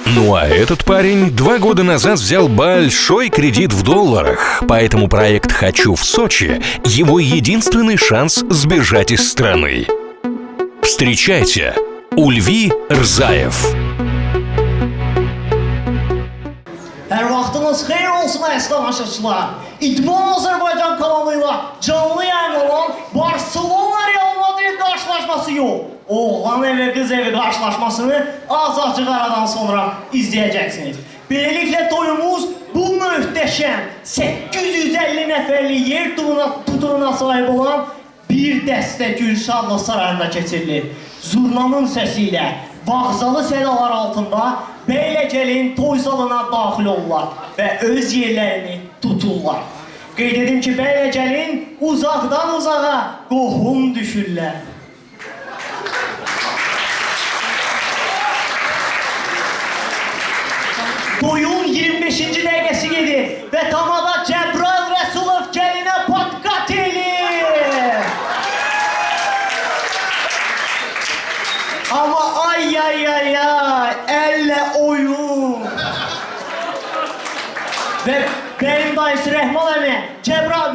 Ну а этот парень 2 года назад взял большой кредит в долларах, поэтому проект «Хочу в Сочи» — его единственный шанс сбежать из страны. Встречайте, Ульви Рзаев. Hər vaxtınız xeyir olsun əziz tamaşaçılar. İdman Azərbaycan kanalıyla canlı yayın olan Barcelona Real Madrid qarşılaşması yox. Oğlan evi, qız evi qarşılaşmasını azacıq aradan sonra izləyəcəksiniz. Beləliklə toyumuz bu möhtəşəm 850 nəfərlik yer tutumuna sahib olan bir dəstə Gülşadlıq Sarayında keçirilir. Zurnanın səsi ilə bağzalı sədalar altında Bəylə gəlin toy salına daxil olurlar və öz yerlərini tuturlar. Qeyd edim ki, Bəylə gəlin uzaqdan uzağa qohum düşürlər. Toyun 25-ci dəqiqəsi gedir və tamada Cəbrayıl Rəsulov gəlinə patqat edir. Amma ay, əllə oyun. Və bəyin dayısı Rəhman əmi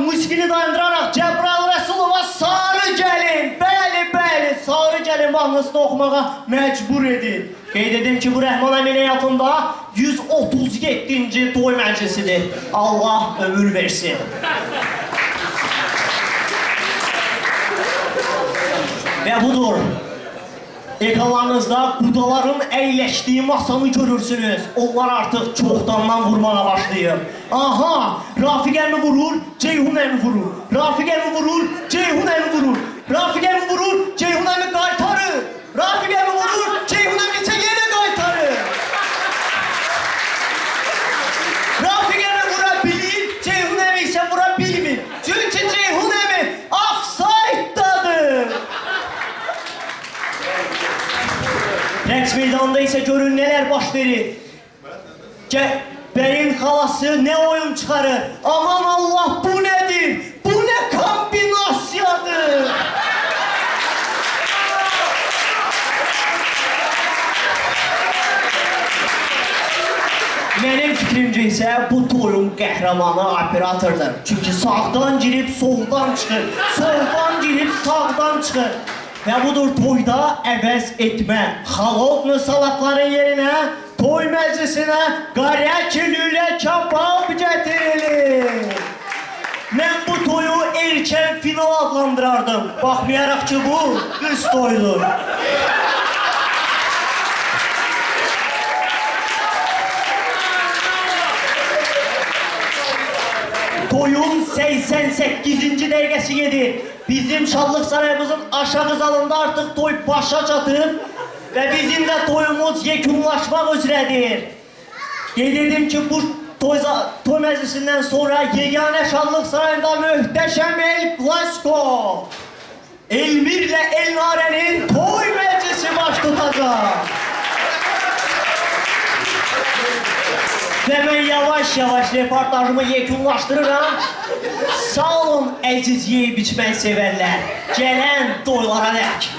musiqini dayandıraraq Cəbrayıl Rəsulova sarı gəlin, bəli, sarı gəlin mahnısını oxumağa məcbur edir. Qeyd edim ki, bu Rəhman əmin həyatında 137-ci toy məclisidir. Allah ömür versin. Və budur. Ekranlarınızda qudaların əyləşdiyi masanı görürsünüz. Onlar artıq çoxdandan vurmağa başlayıb. Aha! Rafiq əmi vurur, Ceyhun əmi vurur. Rafiq əmi vurur, Ceyhun əmi vurur. Rafiq əmi vurur, Ceyhun əmi qaytarır. Rafiq əmi vurur, Ceyhun əmi yenə qaytarır. Rafiq əmi vura bilir, Ceyhun əmi isə vura bilmir. Çünki Ceyhun əmi offside-dadır. Rəqs meydanında isə görün nələr baş verir. Bəyin xalası nə oyun çıxarır. Aman Allah, bu nədir? Bu nə kombinasiyadır? Mənim fikrimcə isə bu toyun qəhrəmanı operatordur. Çünki sağdan girib soldan çıxır, soldan girib sağdan çıxır. Və budur toyda əvəz etmə. Xalodlu salatların yerinə toy məclisinə qarək lülə kabab gətirilir. Mən bu toyu erkən final adlandırardım. Baxmayaraq ki, bu qız toyudur. Toyun 88-ci dəqiqəsi gedir. Bizim Şadlıq Sarayımızın aşağı zalında artıq toy başa çatıb və bizim də toyumuz yekunlaşmaq üzrədir. Qeyd edim ki, bu toy məclisindən sonra yeganə Şadlıq Sarayında möhtəşəm El Clasico, Elmirlə Elnarənin toy məclisi baş tutacaq. Və mən yavaş-yavaş reportajımı yekunlaşdırıram. Sağ olun əziz yeyib içmək sevərlər. Gələn toylara dək.